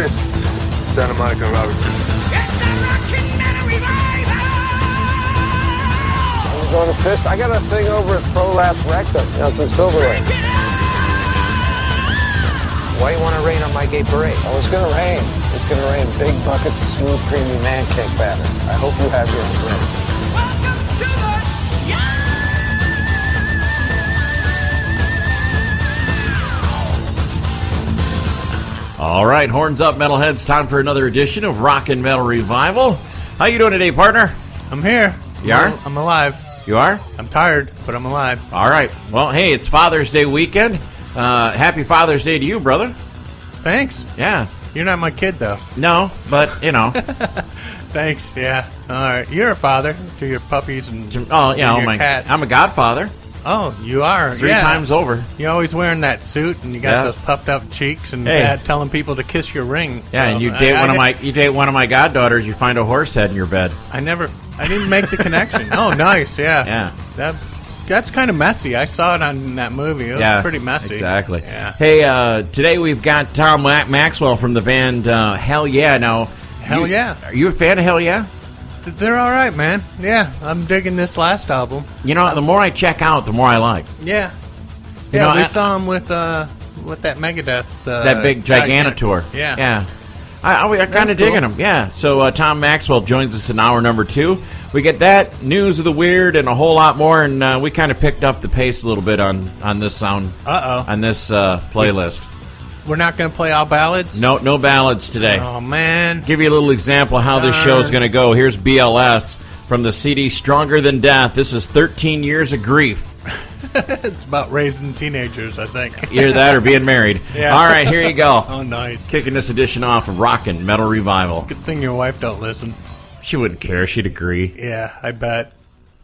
Fists, Santa Monica and Robertson. It's the Rockin' Metal Revival! I'm going to Fist. I got a thing over at Prolapse Rectum. It's in Silver Lake. Why you want to rain on my gay parade? Oh, it's going to rain. It's going to rain big buckets of smooth, creamy man cake batter. I hope you have yours ready. Welcome to the show! All right, horns up, metalheads. Time for another edition of Rockin' Metal Revival. How you doing today, partner? I'm here. You are? I'm alive. You are? I'm tired, but I'm alive. All right. Well, hey, it's Father's Day weekend. Happy Father's Day to you, brother. Thanks. Yeah. You're not my kid, though. No, but, you know. Thanks, yeah. All right. You're a father to your puppies and Oh, yeah, your cats. I'm a godfather. Oh, you are. Three times over. You're always wearing that suit, and you got Yeah. those puffed up cheeks, and Hey. telling people to kiss your ring. Yeah, and you date one of my goddaughters, you find a horse head in your bed. I didn't make the connection. Oh, nice, yeah. Yeah. That's kind of messy. I saw it on that movie. It was pretty messy. Exactly. Yeah. Hey, today we've got Tom Maxwell from the band Hellyeah. Now, Hellyeah. Are you a fan of Hellyeah? They're all right, man. Yeah, I'm digging this last album. You know, the more I check out, the more I like. Yeah. You know, we saw him with that Megadeth. That big Gigantor. Yeah. Yeah. I kind of digging him. Yeah. So Tom Maxwell joins us in hour number 2. We get that, news of the weird, and a whole lot more, and we kind of picked up the pace a little bit on this sound. On this playlist. We're not going to play all ballads? No ballads today. Oh, man. Give you a little example of how this show is going to go. Here's BLS from the CD Stronger Than Death. This is 13 Years of Grief. It's about raising teenagers, I think. Either that or being married. Yeah. All right, here you go. Oh, nice. Kicking this edition off of Rockin' Metal Revival. Good thing your wife don't listen. She wouldn't care. She'd agree. Yeah, I bet.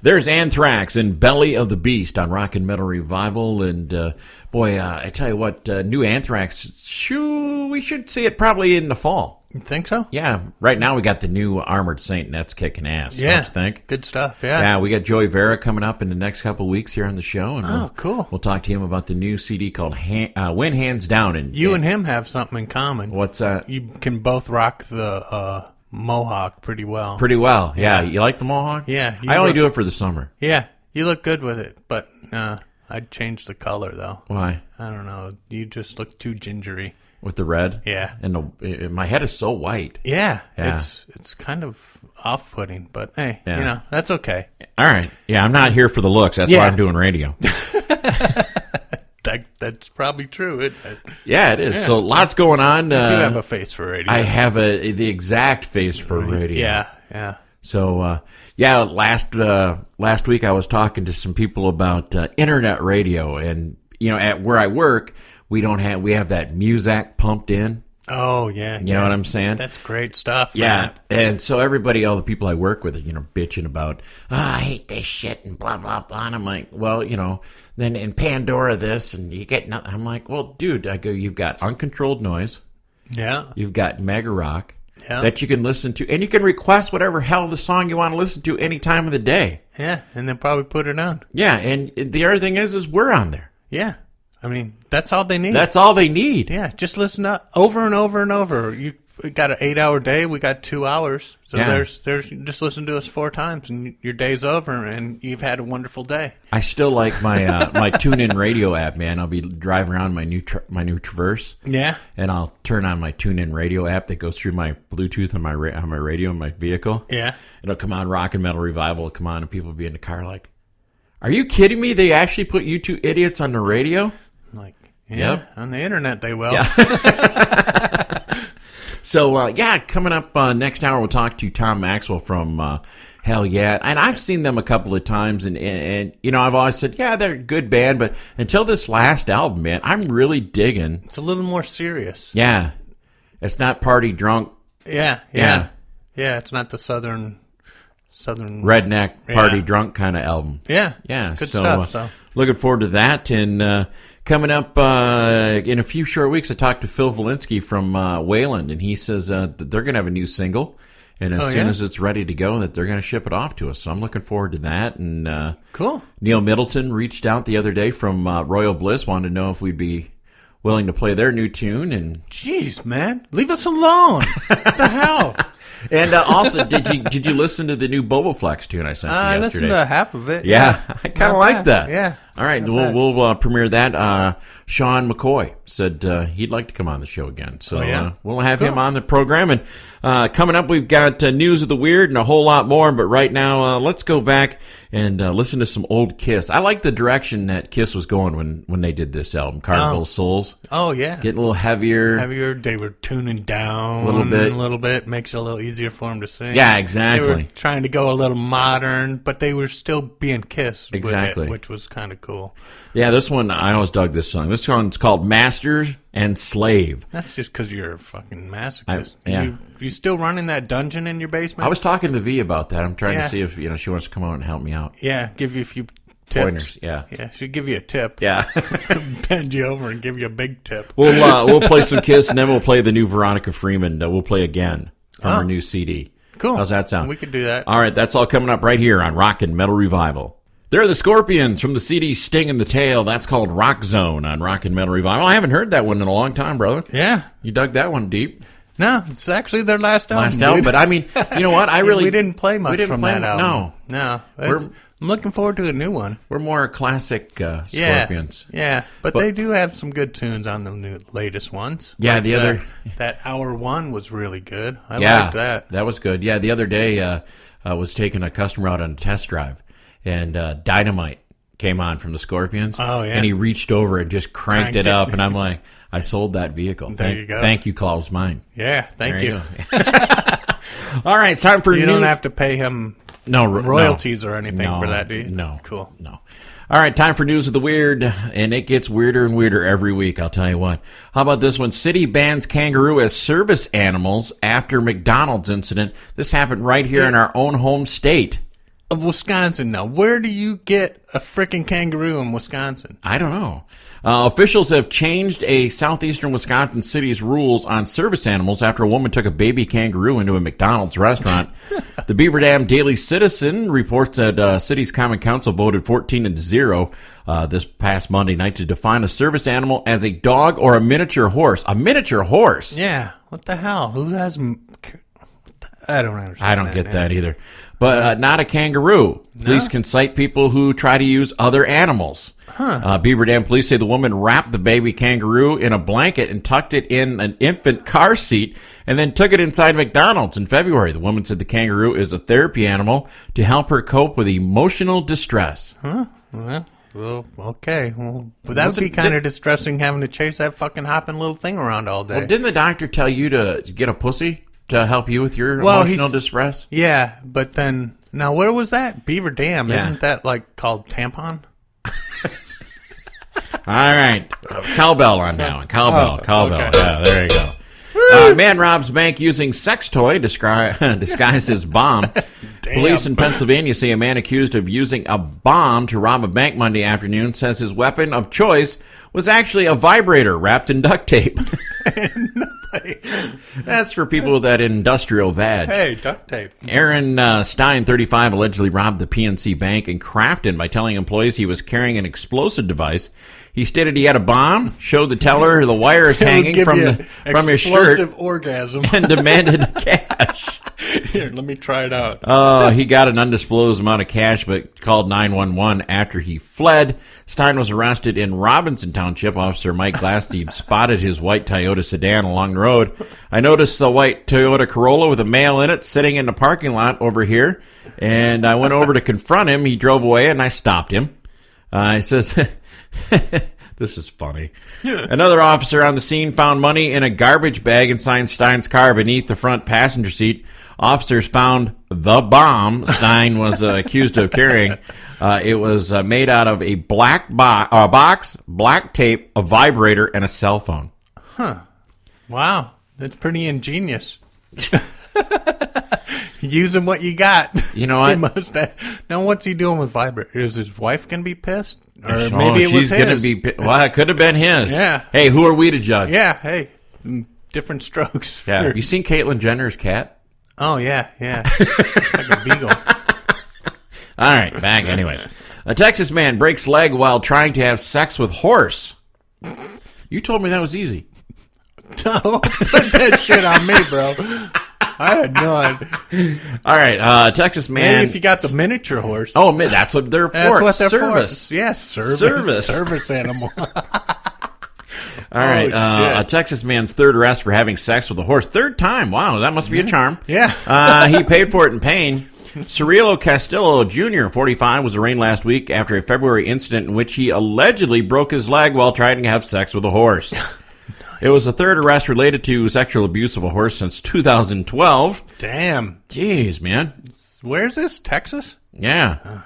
There's Anthrax and Belly of the Beast on Rockin' Metal Revival. And, boy, I tell you what, new Anthrax, we should see it probably in the fall. You think so? Yeah. Right now we got the new Armored Saint, and that's kicking ass. Yeah. Don't you think? Good stuff, yeah. Yeah, we got Joey Vera coming up in the next couple of weeks here on the show. And cool. We'll talk to him about the new CD called Win Hands Down. And you and him have something in common. What's that? You can both rock the Mohawk pretty well. Pretty well, yeah. You like the Mohawk? Yeah. I only do it for the summer. Yeah, you look good with it, but I'd change the color, though. Why? I don't know. You just look too gingery. With the red? Yeah. And my head is so white. Yeah. It's kind of off-putting, but hey, that's okay. All right. Yeah, I'm not here for the looks. That's why I'm doing radio. That's probably true. Yeah, it is. Yeah. So lots going on. You do have a face for radio. I have the exact face for radio. Yeah. So, last week I was talking to some people about internet radio, and at where I work, we have that Muzak pumped in. Oh yeah, you know what I'm saying? That's great stuff. Yeah, man. And so all the people I work with, bitching about, I hate this shit and blah blah blah. And I'm like, well, then in Pandora this, and you get nothing. I'm like, well, dude, I go, you've got uncontrolled noise. Yeah. You've got Mega Rock. Yeah. That you can listen to, and you can request whatever hell the song you want to listen to any time of the day. Yeah, and then probably put it on. Yeah, and the other thing is we're on there. Yeah. I mean, that's all they need. That's all they need. Yeah, just listen to over and over and over. You got an 8-hour day. We got 2 hours. So there's just listen to us 4 times, and your day's over, and you've had a wonderful day. I still like my my TuneIn radio app, man. I'll be driving around my new Traverse. Yeah, and I'll turn on my TuneIn radio app that goes through my Bluetooth on my radio in my vehicle. Yeah, it'll come on, Rockin' Metal Revival will come on, and people will be in the car like, "Are you kidding me? They actually put you two idiots on the radio?" Like, on the internet they will. Yeah. So, coming up next hour, we'll talk to Tom Maxwell from Hellyeah. And I've seen them a couple of times, and I've always said, they're a good band. But until this last album, man, I'm really digging. It's a little more serious. Yeah. It's not party drunk. Yeah, it's not the southern redneck party drunk kind of album. Yeah. Good stuff. So looking forward to that. And coming up in a few short weeks, I talked to Phil Valinsky from Wayland, and he says that they're going to have a new single, and as soon as it's ready to go, that they're going to ship it off to us. So I'm looking forward to that. And cool. Neil Middleton reached out the other day from Royal Bliss, wanted to know if we'd be willing to play their new tune. And Jeez, man, leave us alone. What the hell? and also, did you listen to the new Boboflex tune I sent you I yesterday? listened to half of it. Yeah, I kind of Not like bad. that. Yeah. All right, Not we'll premiere that. Sean McCoy said he'd like to come on the show again, so Oh, yeah? we'll have him on the program. And coming up, we've got news of the weird and a whole lot more. But right now, let's go back and listen to some old Kiss. I like the direction that Kiss was going when they did this album, Carnival Souls. Oh, yeah. Getting a little heavier. They were tuning down A little bit. Makes it a little easier for them to sing. Yeah, exactly. They were trying to go a little modern, but they were still being Kiss with Exactly. it, which was kind of cool. Yeah, this one, I always dug this song. This one's called Master and Slave. That's just because you're a fucking masochist. Yeah. You still running that dungeon in your basement? I was talking to V about that. I'm trying Yeah. to see if she wants to come out and help me out. Yeah, give you a few tips. Pointers, yeah. Yeah, she'd give you a tip. Yeah. Bend you over and give you a big tip. We'll play some Kiss, and then we'll play the new Veronica Freeman. We'll play Again from her new CD. Cool. How's that sound? We could do that. All right, that's all coming up right here on Rockin' Metal Revival. They're the Scorpions from the CD Sting in the Tail. That's called Rock Zone on Rockin' Metal Revival. I haven't heard that one in a long time, brother. Yeah. You dug that one deep. No, it's actually their last album. But I mean, you know what? We didn't play much from that album. No. I'm looking forward to a new one. We're more classic Scorpions. Yeah, but they do have some good tunes on the latest ones. Yeah, Like that Hour One was really good. I liked that. That was good. Yeah, the other day I was taking a customer out on a test drive, and Dynamite came on from the Scorpions. Oh, yeah. And he reached over and just cranked it up, and I'm like, I sold that vehicle. There you go. Thank you, Klaus Mine. Yeah, thank There you. go. All right, it's time for You news. don't have to pay him royalties or anything for that, do you? No. Cool. No. All right, time for news of the weird, and it gets weirder and weirder every week, I'll tell you what. How about this one? City bans kangaroo as service animals after McDonald's incident. This happened right here in our own home state. Of Wisconsin now. Where do you get a freaking kangaroo in Wisconsin? I don't know. Officials have changed a southeastern Wisconsin city's rules on service animals after a woman took a baby kangaroo into a McDonald's restaurant. The Beaver Dam Daily Citizen reports that city's Common Council voted 14-0 this past Monday night to define a service animal as a dog or a miniature horse. A miniature horse? Yeah. What the hell? Who has... I don't understand. I don't get that either. But not a kangaroo. Police can cite people who try to use other animals. Beaver Dam police say the woman wrapped the baby kangaroo in a blanket and tucked it in an infant car seat and then took it inside McDonald's in February. The woman said the kangaroo is a therapy animal to help her cope with emotional distress. Well, okay. Well, that would be kind of distressing having to chase that fucking hopping little thing around all day. Well, didn't the doctor tell you to get a pussy to help you with your emotional distress? Yeah, but then... Now, where was that? Beaver Dam. Yeah. Isn't that, like, called tampon? All right. Cowbell on now. Cowbell. Okay. Yeah, there you go. Man robs bank using sex toy disguised as bomb. Police in Pennsylvania say a man accused of using a bomb to rob a bank Monday afternoon says his weapon of choice was actually a vibrator wrapped in duct tape. That's for people with that industrial vag. Hey, duct tape. Aaron Stein, 35, allegedly robbed the PNC Bank in Crafton by telling employees he was carrying an explosive device. He stated he had a bomb, showed the teller the wires hanging from his shirt, explosive orgasm. and demanded cash. Here, let me try it out. He got an undisclosed amount of cash, but called 911 after he fled. Stein was arrested in Robinson Township. Officer Mike Glasteeb spotted his white Toyota sedan along the road. I noticed the white Toyota Corolla with a male in it sitting in the parking lot over here, and I went over to confront him. He drove away, and I stopped him. He says... This is funny. Another officer on the scene found money in a garbage bag inside Stein's car beneath the front passenger seat. Officers found the bomb Stein was accused of carrying. It was made out of a black box, black tape, a vibrator, and a cell phone. Wow, that's pretty ingenious. Using what you got. You know what? He must have. Now, what's he doing with vibrator? Is his wife going to be pissed? Or maybe it was she's gonna his. Well, it could have been his. Yeah. Hey, who are we to judge? Yeah, hey, different strokes. Yeah. Have you seen Caitlyn Jenner's cat? Oh, yeah. Like a beagle. All right, back anyways. A Texas man breaks leg while trying to have sex with horse. You told me that was easy. No, put that shit on me, bro. I had no idea. All right, Texas man. Maybe if you got the miniature horse. Oh, man, that's what they're for. That's what they're service. for. Yes, service. Service animal. All right, a Texas man's third arrest for having sex with a horse. Third time. Wow, that must be a charm. Yeah. He paid for it in pain. Cirillo Castillo Jr., 45, was arraigned last week after a February incident in which he allegedly broke his leg while trying to have sex with a horse. It was the third arrest related to sexual abuse of a horse since 2012. Damn. Jeez, man. Where's this? Texas? Yeah.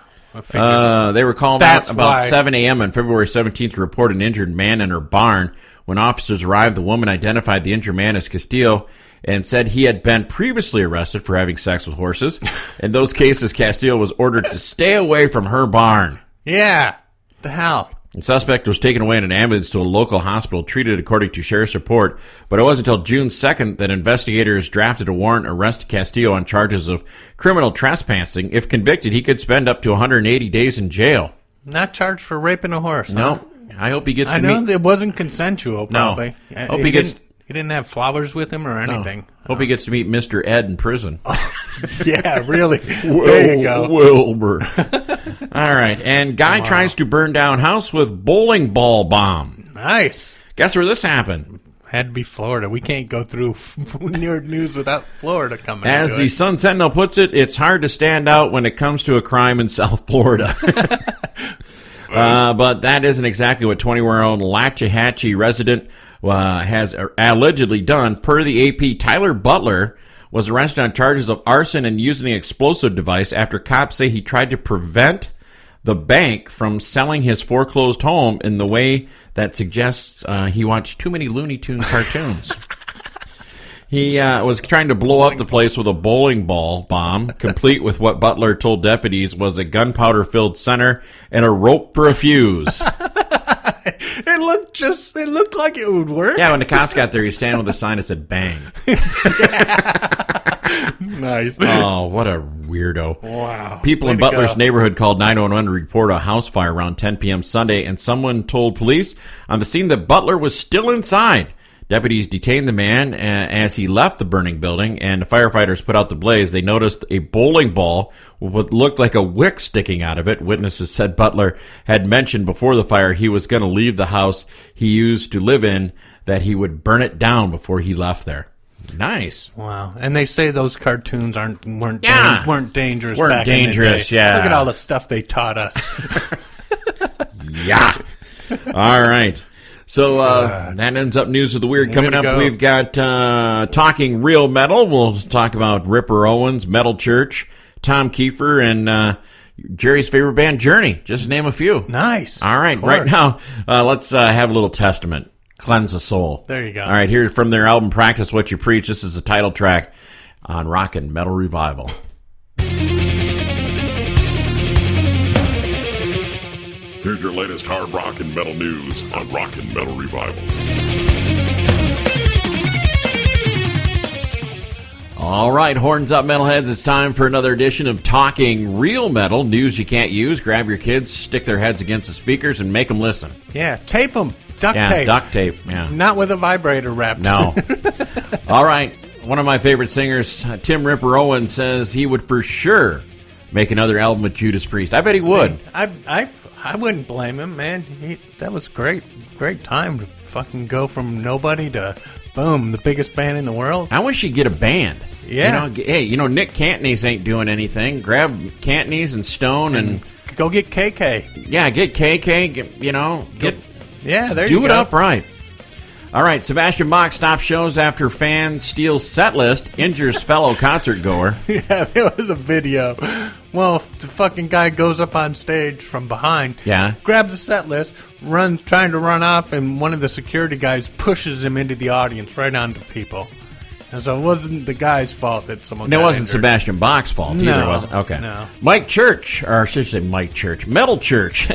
They were called out about 7 a.m. on February 17th to report an injured man in her barn. When officers arrived, the woman identified the injured man as Castillo and said he had been previously arrested for having sex with horses. In those cases, Castillo was ordered to stay away from her barn. Yeah. The hell? The suspect was taken away in an ambulance to a local hospital, treated according to sheriff's report, but it wasn't until June 2nd that investigators drafted a warrant arresting Castillo on charges of criminal trespassing. If convicted, he could spend up to 180 days in jail. Not charged for raping a horse. No. Huh? I hope he gets to I know meet... it wasn't consensual, probably. No. Hope he gets... He didn't have flowers with him or anything. No. Hope he gets to meet Mr. Ed in prison. Yeah, really. There you go. Wilbur. All right. And guy tries to burn down house with bowling ball bomb. Nice. Guess where this happened? Had to be Florida. We can't go through news without Florida coming. As the Sun Sentinel puts it, it's hard to stand out when it comes to a crime in South Florida. But that isn't exactly what 20-year-old Waxahachie resident has allegedly done. Per the AP, Tyler Butler was arrested on charges of arson and using an explosive device after cops say he tried to prevent the bank from selling his foreclosed home in the way that suggests he watched too many Looney Tunes cartoons. He was trying to blow up the place with a bowling ball bomb, complete with what Butler told deputies was a gunpowder-filled center and a rope for a fuse. It looked like it would work. Yeah, when the cops got there, he was standing with a sign that said bang. Nice. Oh, what a weirdo. Wow. People Way in to Butler's go. neighborhood called 911 to report a house fire around 10 p.m. Sunday, and someone told police on the scene that Butler was still inside. Deputies detained the man as he left the burning building, and the firefighters put out the blaze. They noticed a bowling ball with what looked like a wick sticking out of it. Witnesses said Butler had mentioned before the fire he was going to leave the house he used to live in, that he would burn it down before he left there. Nice. Wow. And they say those cartoons weren't dangerous. Weren't back in the dangerous, day. yeah. Look at all the stuff they taught us. Yeah. All right. So that ends up News of the Weird. Coming up, go. we've got Talking Real Metal. We'll talk about Ripper Owens, Metal Church, Tom Kiefer, and Jerry's favorite band, Journey. Just to name a few. Nice. All right. Right now, let's have a little testament. Cleanse the Soul. There you go. All right. Here from their album, Practice What You Preach. This is the title track on Rockin' Metal Revival. Here's your latest hard rock and metal news on Rockin' Metal Revival. All right, horns up, metalheads. It's time for another edition of Talking Real Metal. News you can't use. Grab your kids, stick their heads against the speakers, and make them listen. Yeah, tape them. Duct Yeah, tape. duct tape. Yeah. Not with a vibrator wrapped. No. All right. One of my favorite singers, Tim Ripper Owens, says he would for sure make another album with Judas Priest. I bet he would. I wouldn't blame him, man. That was great time to fucking go from nobody to boom, the biggest band in the world. I wish he'd get a band. Yeah. Hey, Nick Cantonies ain't doing anything. Grab Cantonies and Stone and go get KK. Yeah, get KK. Yeah, there do you it go. up right. All right, Sebastian Bach stops shows after fan steals set list, injures fellow concert goer. Yeah, there was a video. Well, the fucking guy goes up on stage from behind, Yeah. grabs a set list, trying to run off, and one of the security guys pushes him into the audience right onto people. And so it wasn't the guy's fault that someone It got wasn't injured. Sebastian Bach's fault either, No, was it? Okay. no. Mike Church, or I should say Mike Church, Metal Church,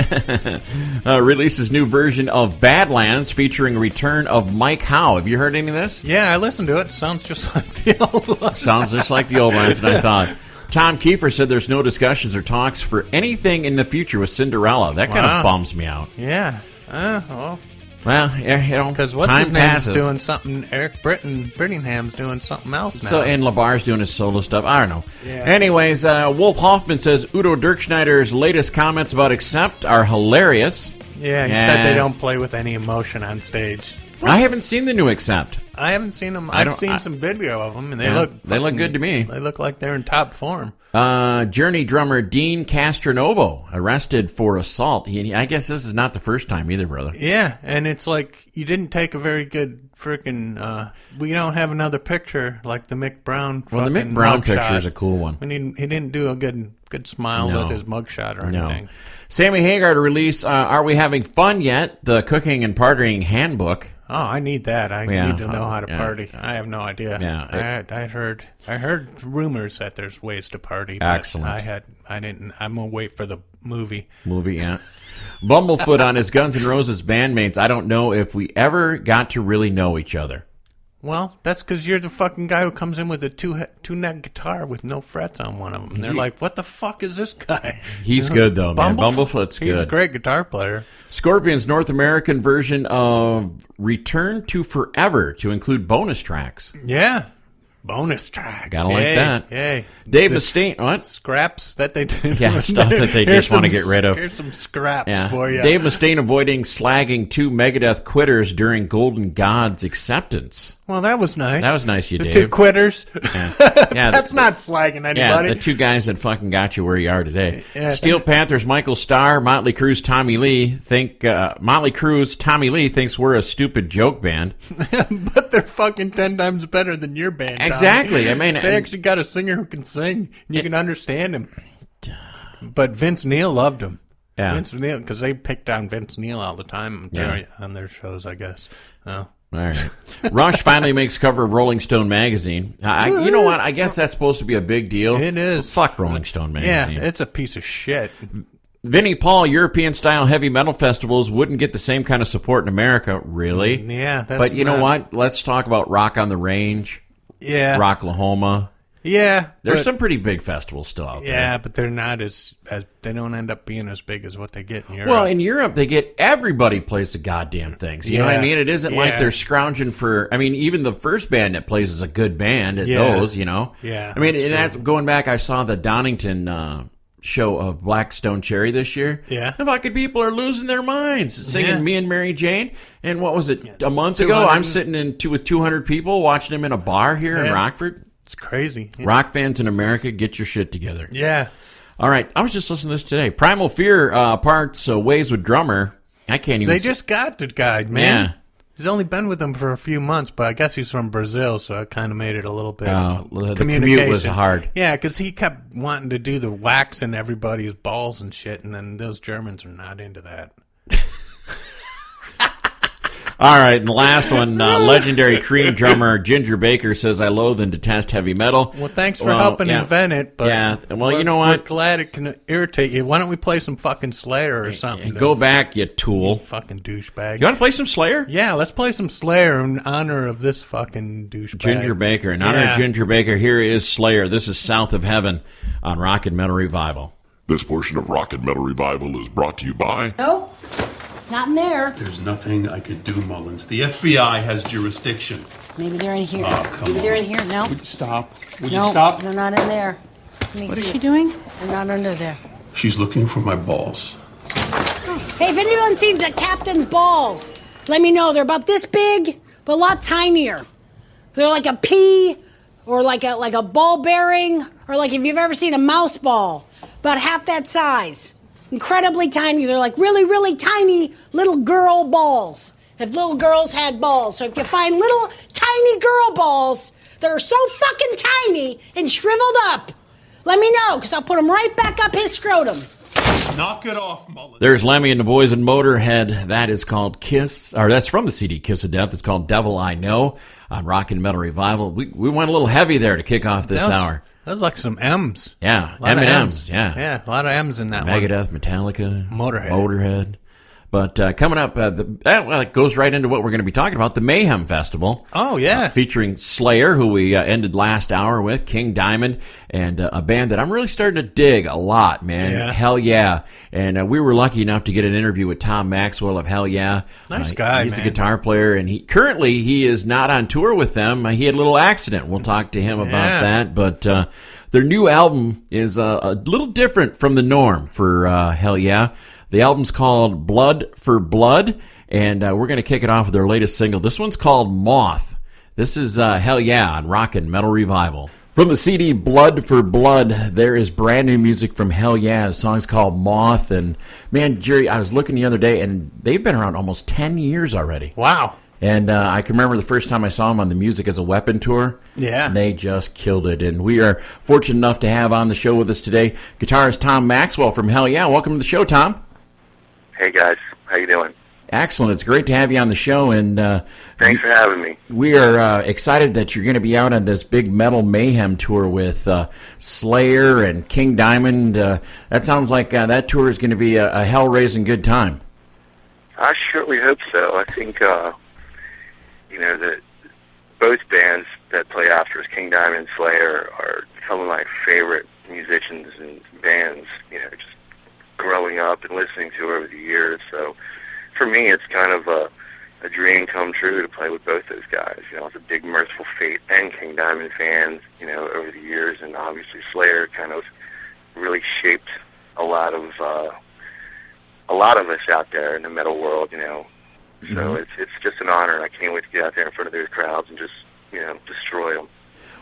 releases new version of Badlands featuring return of Mike Howe. Have you heard any of this? Yeah, I listened to it. Sounds just like the old one. Sounds just like the old ones, and I thought. Tom Kiefer said there's no discussions or talks for anything in the future with Cinderella. That kind Wow. of bums me out. Yeah. Well, Well, you know, Because what's time his name's passes. doing something. Eric Brittingham's doing something else now. So, and LeBar's doing his solo stuff. I don't know. Yeah. Anyways, Wolf Hoffman says Udo Dirkschneider's latest comments about Accept are hilarious. yeah, he said they don't play with any emotion on stage. I haven't seen the new Accept. I haven't seen them. I I've don't- seen some video of them, and they Yeah, look. they look fucking- good to me. They look like they're in top form. Journey drummer Dean Castronovo arrested for assault. I guess this is not the first time either, brother. Yeah, and it's like you didn't take a very good freaking. We don't have another picture like the Mick Brown. Well, the Mick fucking Brown mugshot. picture is a cool one. He didn't do a good smile No. with his mugshot or No. anything. Sammy Hagar to release Are We Having Fun Yet? The Cooking and Partying Handbook. Oh, I need that. I Yeah, need to know how to yeah. party. I have no idea. Yeah, I heard rumors that there's ways to party. But Excellent. I didn't. I'm gonna wait for the movie. Yeah. Bumblefoot on his Guns N' Roses bandmates. I don't know if we ever got to really know each other. Well, that's because you're the fucking guy who comes in with a two-neck guitar with no frets on one of them. And they're like, what the fuck is this guy? He's good, though, man. Bumblefoot's good. He's a great guitar player. Scorpion's North American version of Return to Forever to include bonus tracks. Yeah. Bonus tracks. Gotta like Yay, that. Yay. Dave The Mustaine. What? scraps that they did. Yeah, stuff that they Here's just want to some- get rid of. Here's some scraps Yeah. for you. Dave Mustaine avoiding slagging two Megadeth quitters during Golden God's acceptance. Well, that was nice. That was nice, you the Dave. two quitters. Yeah, That's not slagging Yeah, anybody. the two guys that fucking got you where you are today. Yeah. Steel Panthers, Michael Starr, Motley Crue's Tommy Lee Tommy Lee thinks we're a stupid joke band. But they're fucking 10 times better than your band. Tommy. Exactly. I mean, they actually got a singer who can sing. You can understand him. But Vince Neil loved him. Yeah. Vince Neil, because they picked on Vince Neil all the time Yeah. on their shows, I guess. Oh. All right. Rush finally makes cover of Rolling Stone magazine. You know what? I guess that's supposed to be a big deal. It is. Fuck Rolling Stone magazine. Yeah, it's a piece of shit. Vinnie Paul, European-style heavy metal festivals wouldn't get the same kind of support in America, really. Yeah. That's But you know not- what? Let's talk about Rock on the Range, Yeah. Rocklahoma. Yeah. There's but- some pretty big festivals still out there. Yeah, but they're not as they don't end up being as big as what they get in Europe. Well, in Europe, they get everybody plays the goddamn things. You know what I Yeah. mean? It isn't like Yeah. they're scrounging for. I mean, even the first band that plays is a good band at Yeah. those. You know. Yeah, I mean, that's and true. that's, going back, I saw the Donington show of Blackstone Cherry this year. Yeah. The fucking people are losing their minds singing Yeah. "Me and Mary Jane." And what was it? A month ago, 200 I'm sitting with 200 people watching them in a bar here in Yeah. Rockford. it's crazy. Rock fans in America, get your shit together. Yeah. All right, I was just listening to this today. Primal Fear parts Ways with drummer. I can't even. They just got the guy, man. Yeah. He's only been with them for a few months, but I guess he's from Brazil, so it kind of made it a little bit. The communication. commute was hard. Yeah, because he kept wanting to do the wax in everybody's balls and shit, and then those Germans are not into that. All right, and the last one, legendary Cream drummer Ginger Baker says, "I loathe and detest heavy metal." Well, thanks for helping yeah. invent it, but Yeah, well, you we're- know what? We're glad it can irritate you. Why don't we play some fucking Slayer or something? Go back, you tool. fucking douchebag. You want to play some Slayer? Yeah, let's play some Slayer in honor of this fucking douchebag. Ginger Baker. In honor Yeah. of Ginger Baker, here is Slayer. This is South of Heaven on Rock and Metal Revival. This portion of Rock and Metal Revival is brought to you by Nope, not in there. There's nothing I could do, Mullins. The FBI has jurisdiction. Maybe they're in here. Oh, come Maybe they're on. in here. No. Would you stop? Would No, you stop? they're not in there. Let me What see. is she doing? They're not under there. She's looking for my balls. Hey, if anyone's seen the captain's balls, let me know. They're about this big, but a lot tinier. They're like a pea, or like a ball bearing, or like if you've ever seen a mouse ball, about half that size. Incredibly tiny. They're like really, really tiny little girl balls. If little girls had balls. So if you find little tiny girl balls that are so fucking tiny and shriveled up, let me know, because I'll put them right back up his scrotum. Knock it off, Mullins. There's Lemmy and the Boys in Motorhead. That is called Kiss, or that's from the CD Kiss of Death. It's called Devil I Know on Rock and Metal Revival. We went a little heavy there to kick off this hour. That was like some M's. Yeah, A lot of M&M's, yeah. Yeah, a lot of M's in that one. Megadeth, Metallica, Motorhead. But coming up, it goes right into what we're going to be talking about, the Mayhem Festival. Oh, yeah. Featuring Slayer, who we ended last hour with, King Diamond, and a band that I'm really starting to dig a lot, man. Yeah. Hellyeah. And we were lucky enough to get an interview with Tom Maxwell of Hellyeah. Nice guy, He's man. a guitar player, and he is not on tour with them. He had a little accident. We'll talk to him about that. But their new album is a little different from the norm for Hellyeah. The album's called Blood for Blood, and we're going to kick it off with their latest single. This one's called Moth. This is Hellyeah on Rockin' Metal Revival. From the CD Blood for Blood, there is brand new music from Hellyeah. The song's called Moth, and man, Jerry, I was looking the other day, and they've been around almost 10 years already. Wow. And I can remember the first time I saw them on the Music as a Weapon tour. Yeah. They just killed it. And we are fortunate enough to have on the show with us today guitarist Tom Maxwell from Hellyeah. Welcome to the show, Tom. Hey guys, how you doing? Excellent. It's great to have you on the show, and thanks for having me. We are excited that you're going to be out on this big Metal Mayhem tour with Slayer and King Diamond. That sounds like that tour is going to be a hell-raising good time. I surely hope so. I think that both bands that play after us, King Diamond and Slayer, are some of my favorite musicians and bands. Just growing up and listening to over the years. So for me, it's kind of a dream come true to play with both those guys. I was a big Merciful Fate and King Diamond fan, over the years, and obviously Slayer kind of really shaped a lot of us out there in the metal world. So it's just an honor, and I can't wait to get out there in front of those crowds and just destroy them.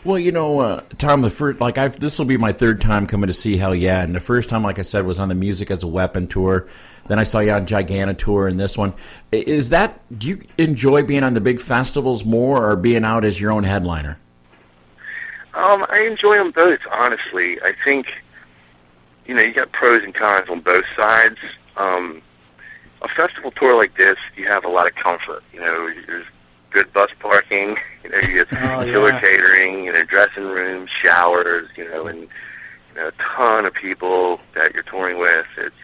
Well, Tom, this will be my third time coming to see Hellyeah, and the first time, like I said, was on the Music as a Weapon tour. Then I saw you on Gigantic tour, and this one. Do you enjoy being on the big festivals more, or being out as your own headliner? I enjoy them both, honestly. I think, you got pros and cons on both sides. A festival tour like this, you have a lot of comfort. There's good bus parking, you get killer catering, dressing rooms, showers, and a ton of people that you're touring with. It's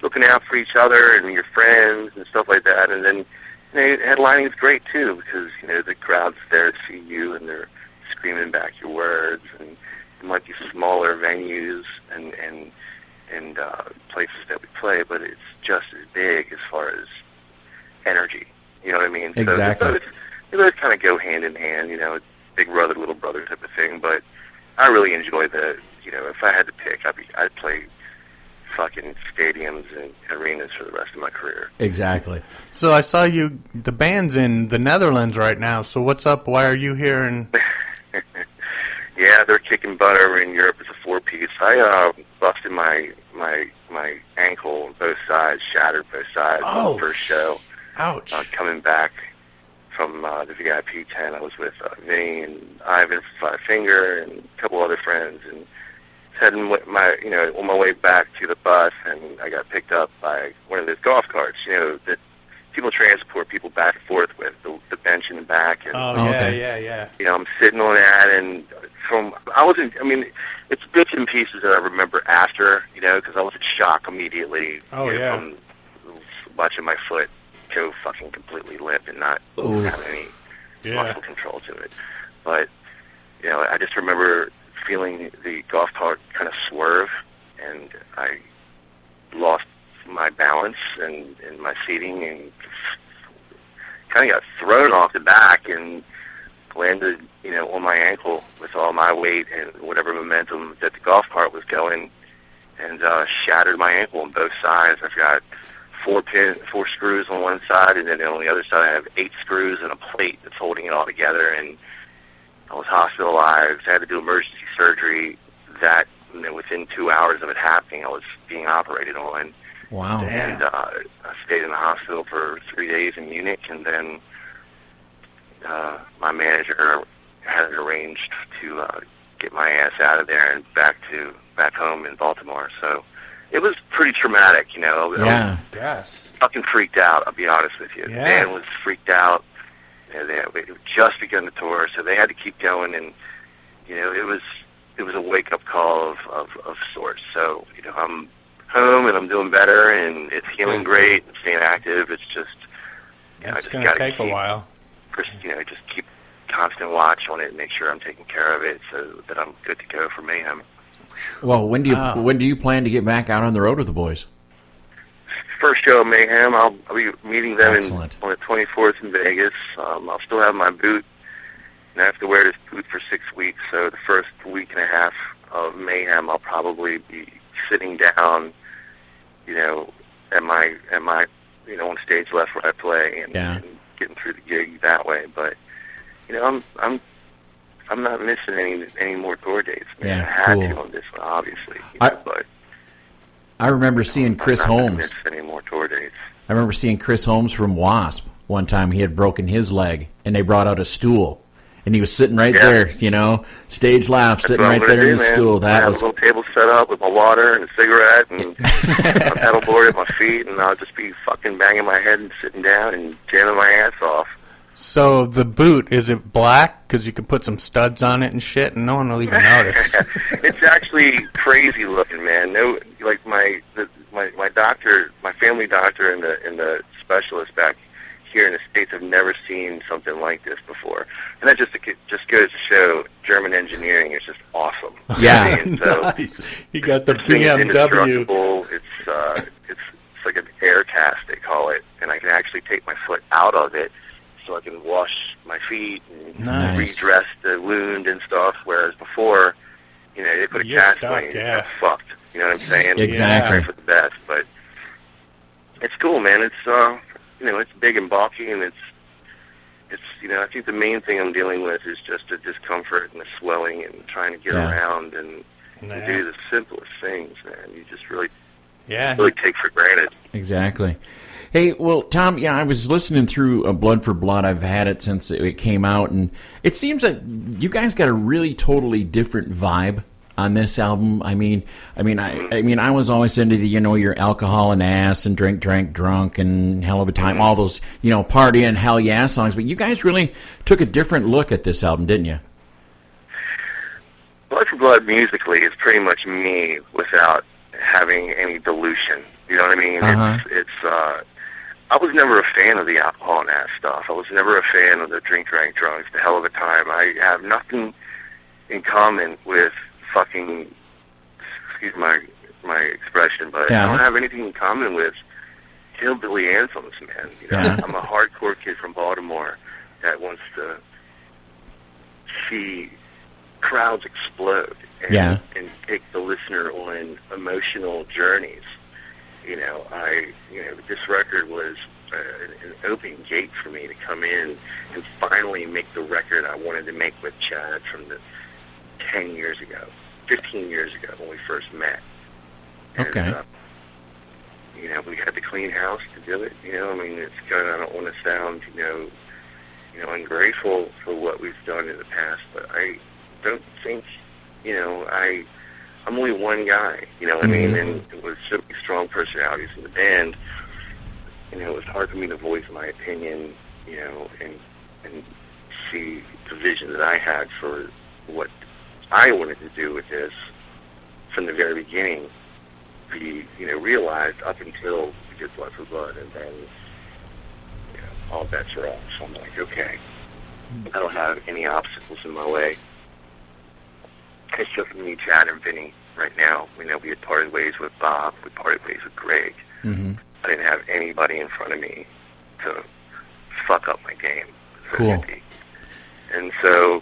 looking out for each other and your friends and stuff like that. And then headlining is great too, because the crowd's there to see you and they're screaming back your words. And it might be smaller venues and places that we play, but it's just as big as far as energy. You know what I mean? Exactly. So they both kind of go hand in hand, big brother, little brother type of thing. But I really enjoy if I had to pick, I'd play fucking stadiums and arenas for the rest of my career. Exactly. So I saw the band's in the Netherlands right now. So what's up? Why are you here? Yeah, they're kicking butt over in Europe as a four-piece. I busted my ankle on both sides, shattered both sides on the first show. Ouch. Coming back from the VIP tent, I was with Vinny and Ivan from Five Finger and a couple other friends, and heading on my way back to the bus, and I got picked up by one of those golf carts, that people transport people back and forth with, the bench in the back. And, yeah. I'm sitting on that, and it's bits and pieces that I remember after, because I was in shock immediately. From watching my foot go fucking completely limp and not have any muscle control to it. But, I just remember feeling the golf cart kind of swerve, and I lost my balance and my seating and kind of got thrown off the back and landed, on my ankle with all my weight and whatever momentum that the golf cart was going, and shattered my ankle on both sides. I've got four screws on one side, and then on the other side I have 8 screws and a plate that's holding it all together, and I was hospitalized. I had to do emergency surgery that, within 2 hours of it happening, I was being operated on. Wow. And I stayed in the hospital for 3 days in Munich, and then my manager had it arranged to get my ass out of there and back home in Baltimore. So it was pretty traumatic, Yeah. Yes. Fucking freaked out, I'll be honest with you. Yeah. The band was freaked out. They had just begun the tour, so they had to keep going, and it was a wake up call of sorts. So I'm home and I'm doing better and it's healing great and staying active. It's just, it's going to take a while. Just keep constant watch on it and make sure I'm taking care of it so that I'm good to go for Mayhem. Well, when do you plan to get back out on the road with the boys? First show of Mayhem, I'll be meeting them on the 24th in Vegas. I'll still have my boot, and I have to wear this boot for 6 weeks. So the first week and a half of Mayhem, I'll probably be sitting down, at my on stage left where I play, and getting through the gig that way. But I'm not missing any more tour dates. Man. I had to on this one, obviously. But I remember seeing Chris Holmes. I'm not miss any more tour dates. I remember seeing Chris Holmes from Wasp one time. He had broken his leg, and they brought out a stool, and he was sitting right there. Stage left, sitting right there in the stool. I have a little table set up with my water and a cigarette and a pedal board at my feet, and I'll just be fucking banging my head and sitting down and jamming my ass off. So the boot, is it black? Because you can put some studs on it and shit, and no one will even notice. It's actually crazy looking, man. No, like my doctor, my family doctor, and the specialist back here in the States have never seen something like this before. And that just goes to show German engineering is just awesome. Yeah, so nice. He got the BMW. BMW. It's like an air cast, they call it, and I can actually take my foot out of it. So I can wash my feet and redress the wound and stuff. Whereas before, they put a cast on you, and fucked. You know what I'm saying? Exactly. For the best, but it's cool, man. It's it's big and bulky, and it's I think the main thing I'm dealing with is just a discomfort and a swelling and trying to get around and do the simplest things, man. You just really take for granted. Exactly. Hey, well, Tom, I was listening through Blood for Blood. I've had it since it came out, and it seems that you guys got a really totally different vibe on this album. I mean, I was always into the, your alcohol and ass and drink, drunk, and hell of a time, all those, party and Hellyeah songs, but you guys really took a different look at this album, didn't you? Blood for Blood musically is pretty much me without having any dilution. You know what I mean? It's I was never a fan of the alcohol and ass stuff. I was never a fan of the drink, drunks, the hell of a time. I have nothing in common with fucking, excuse my expression, but I don't have anything in common with hillbilly anthems, man. I'm a hardcore kid from Baltimore that wants to see crowds explode and take the listener on emotional journeys. This record was an open gate for me to come in and finally make the record I wanted to make with Chad from 15 years ago when we first met. Okay. And, we had to clean house to do it. It's kind of, I don't want to sound, ungrateful for what we've done in the past, but I don't think, I'm only one guy, what I mean? And it was so many strong personalities in the band. It was hard for me to voice my opinion, and see the vision that I had for what I wanted to do with this from the very beginning. Be, realized up until we did Blood for Blood, and then, all bets are off. So I'm like, okay, I don't have any obstacles in my way. It's just me, Chad, and Vinny right now. We had parted ways with Bob. We parted ways with Greg. Mm-hmm. I didn't have anybody in front of me to fuck up my game. Cool. And so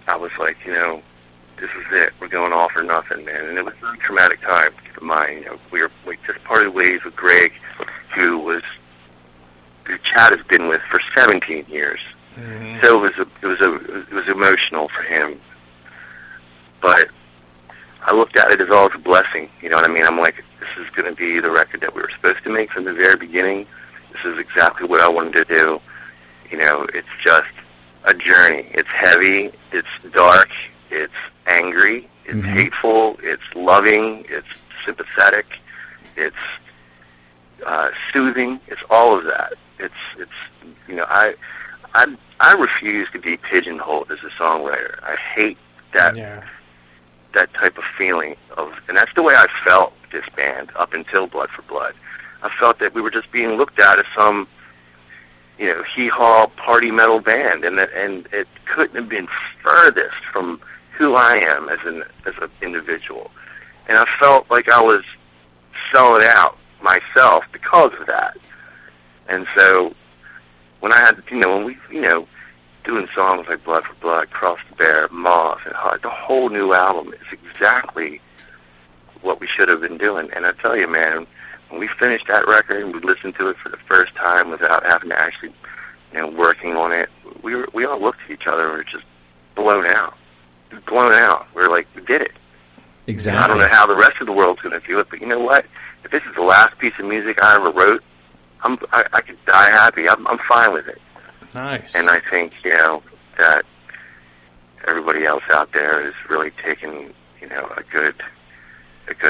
I was like, this is it. We're going all for nothing, man. And it was a very traumatic time. Keep in mind, we just parted ways with Greg, who Chad has been with for 17 years. Mm-hmm. So it was emotional for him. But I looked at it as always a blessing. You know what I mean? I'm like, this is going to be the record that we were supposed to make from the very beginning. This is exactly what I wanted to do. It's just a journey. It's heavy. It's dark. It's angry. It's hateful. It's loving. It's sympathetic. It's soothing. It's all of that. I refuse to be pigeonholed as a songwriter. I hate that. Yeah. that type of feeling of, and that's the way I felt this band up until Blood for Blood. I felt that we were just being looked at as some, hee-haw party metal band, and it couldn't have been furthest from who I am as an individual. And I felt like I was selling out myself because of that. And so when I had, when we, doing songs like Blood for Blood, Cross the Bear, Moth, and Heart, the whole new album is exactly what we should have been doing. And I tell you, man, when we finished that record and we listened to it for the first time without having to actually, working on it, we all looked at each other and were just blown out. Blown out. We're like, we did it. Exactly. I don't know how the rest of the world's going to feel it, but you know what? If this is the last piece of music I ever wrote, I could die happy. I'm fine with it. Nice. And I think, that everybody else out there is really taking, a good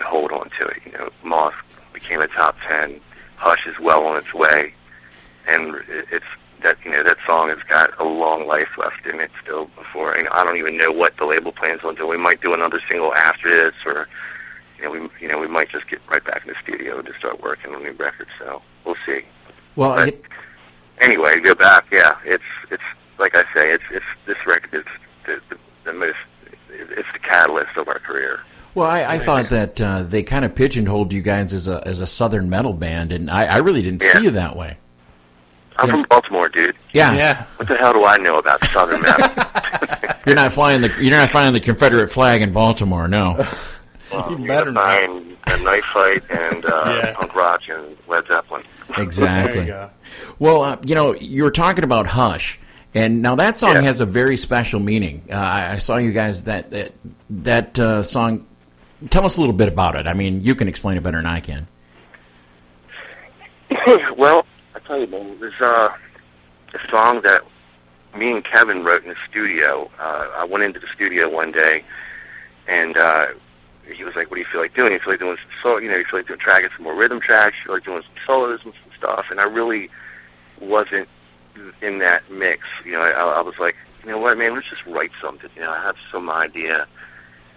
hold on to it. Moth became a top 10. Hush is well on its way. And it's that, that song has got a long life left in it still before. And I don't even know what the label plans on doing. We might do another single after this, or, we might just get right back in the studio to start working on new records. So we'll see. Well, but anyway, to go back, it's like I say, it's this record is the most, it's the catalyst of our career. Well, I thought that they kind of pigeonholed you guys as a Southern metal band, and I really didn't see you that way. I'm from Baltimore, dude. Yeah. What the hell do I know about Southern metal? You're not flying the Confederate flag in Baltimore, no. Well, you're going to find a Knife Fight and punk rock and Led Zeppelin. Exactly. There you go. Well, you were talking about Hush, and now that song has a very special meaning. I saw you guys that song. Tell us a little bit about it. I mean, you can explain it better than I can. Well, I tell you, man, there's a song that me and Kevin wrote in the studio. I went into the studio one day, and he was like, "What do you feel like doing? You feel like doing some solo? You feel like doing tracking some more rhythm tracks? You feel like doing some solos and some stuff?" And I really wasn't in that mix. I was like, you know what, man? Let's just write something. I have some idea,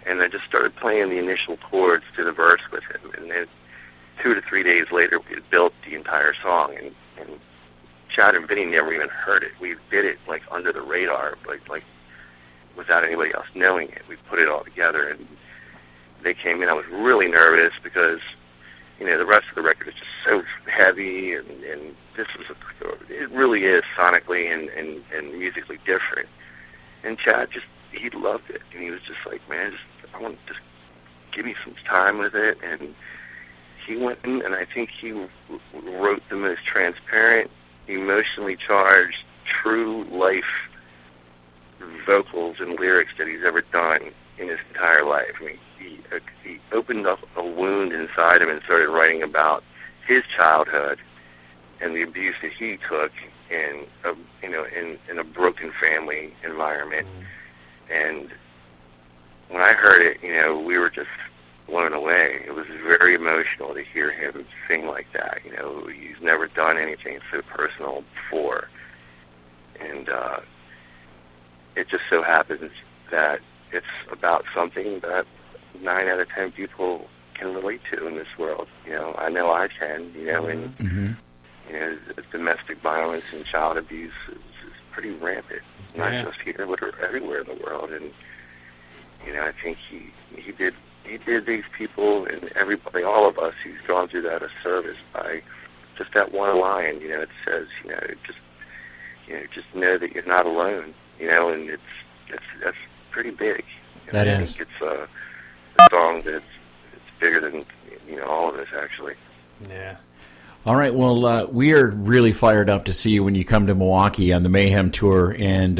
and I just started playing the initial chords to the verse with him. And then 2 to 3 days later, we had built the entire song, and Chad and Vinny never even heard it. We did it like under the radar, like without anybody else knowing it. We put it all together, and they came in. I was really nervous because, the rest of the record is just so heavy, and this is it really is sonically and musically different. And Chad he loved it, and he was just like, man, I want to just give me some time with it. And he went in, and I think he wrote the most transparent, emotionally charged, true life vocals and lyrics that he's ever done in his entire life. I mean, he opened up a wound inside him and started writing about his childhood and the abuse that he took in a broken family environment. And when I heard it, we were just blown away. It was very emotional to hear him sing like that. He's never done anything so personal before. And it just so happens that it's about something that 9 out of 10 people can relate to in this world. I know I can, and domestic violence and child abuse is pretty rampant, not just here, but everywhere in the world. And I think he did these people and everybody, all of us who's gone through that, a service by just that one line. It says, just know that you're not alone. And that's pretty big. That I is. think it's a song that's bigger than all of us, actually. Yeah. All right, well, we are really fired up to see you when you come to Milwaukee on the Mayhem Tour, and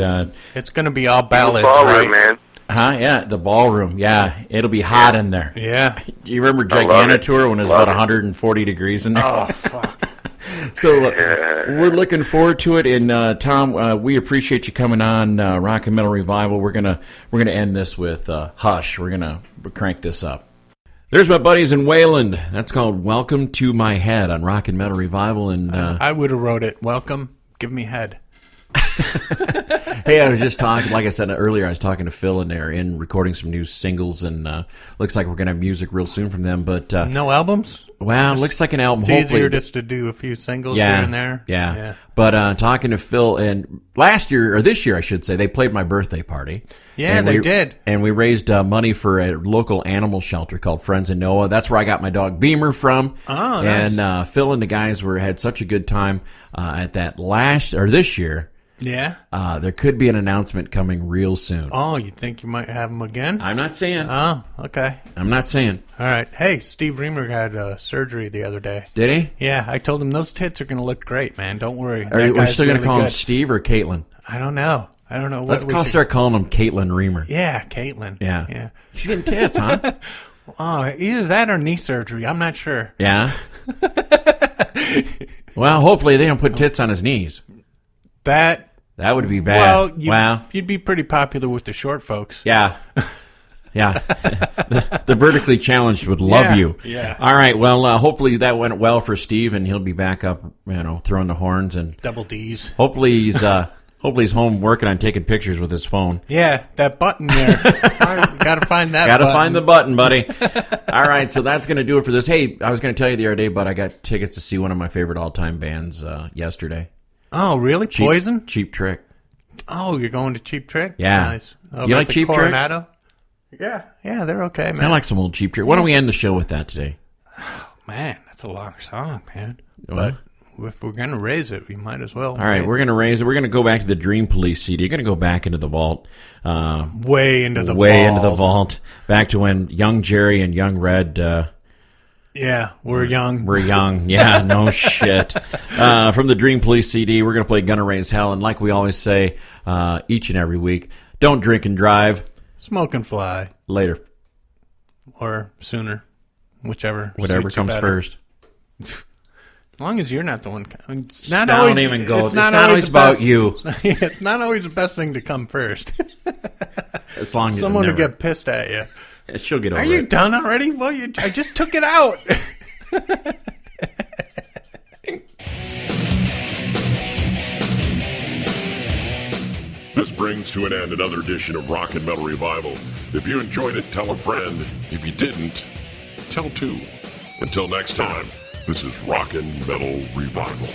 it's going to be all ballads, ballroom, right? Man. Huh? Yeah, the ballroom. Yeah, it'll be hot in there. Yeah. Do you remember Gigantour when it was about 140 degrees in there? Oh, fuck. So we're looking forward to it, and Tom, we appreciate you coming on Rock and Metal Revival. We're gonna end this with Hush. We're gonna crank this up. There's my buddies in Wayland. That's called "Welcome to My Head" on Rock and Metal Revival, and I would have wrote it. Welcome, give me head. Hey, I was just talking, like I said earlier, I was talking to Phil and they're in recording some new singles, and looks like we're going to have music real soon from them. But no albums? Well, looks like an album. It's easier just to do a few singles here and there. Yeah. But talking to Phil, and this year, I should say, they played my birthday party. Yeah, and they did. And we raised money for a local animal shelter called Friends in Noah. That's where I got my dog Beamer from. Oh, nice. And Phil and the guys had such a good time at that this year. Yeah. There could be an announcement coming real soon. Oh, you think you might have them again? I'm not saying. Oh, okay. I'm not saying. All right. Hey, Steve Reamer had surgery the other day. Did he? Yeah, I told him those tits are going to look great, man. Don't worry. Are we still going to call him Steve or Caitlin? I don't know. Let's start calling him Caitlin Reamer. Yeah, Caitlin. Yeah. She's getting tits, huh? Oh, either that or knee surgery. I'm not sure. Yeah. Well, hopefully they don't put tits on his knees. That would be bad. Well, you'd be pretty popular with the short folks. Yeah. Yeah. the vertically challenged would love you. Yeah. All right. Well, hopefully that went well for Steve, and he'll be back up, throwing the horns, and double D's. Hopefully he's home working on taking pictures with his phone. Yeah, that button there. Gotta find that. Gotta find the button, buddy. All right, so that's gonna do it for this. Hey, I was gonna tell you the other day, but I got tickets to see one of my favorite all-time bands yesterday. Oh, really? Poison? Cheap Trick. Oh, you're going to Cheap Trick? Yeah. Nice. You like Cheap Coronado? Trick? Yeah, they're okay, man. I like some old Cheap Trick. Why don't we end the show with that today? Oh, man, that's a long song, man. But if we're going to raise it, we might as well. All right, we're going to raise it. We're going to go back to the Dream Police CD. You're going to go back into the vault. Way into the vault. Back to when Young Jerry and Young Red... yeah, we're young. We're young. Yeah, no shit. From the Dream Police CD, we're going to play Gonna Raise Hell. And like we always say each and every week, don't drink and drive. Smoke and fly. Later. Or sooner. Whatever comes first. As long as you're not the one. It's not Don't always, even go. It's not always about you. It's not always the best thing to come first. As long as someone will get pissed at you. She'll get over it. Are you done already? Well, I just took it out. This brings to an end another edition of Rock and Metal Revival. If you enjoyed it, tell a friend. If you didn't, tell two. Until next time, this is Rock and Metal Revival.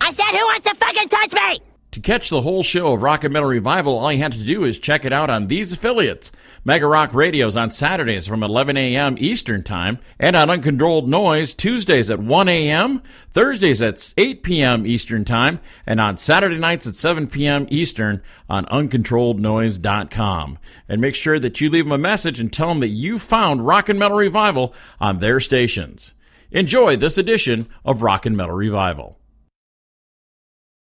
I said, who wants to fucking touch me? To catch the whole show of Rock and Metal Revival, all you have to do is check it out on these affiliates. Mega Rock Radios on Saturdays from 11 a.m. Eastern Time, and on Uncontrolled Noise Tuesdays at 1 a.m., Thursdays at 8 p.m. Eastern Time, and on Saturday nights at 7 p.m. Eastern on UncontrolledNoise.com. And make sure that you leave them a message and tell them that you found Rock and Metal Revival on their stations. Enjoy this edition of Rock and Metal Revival.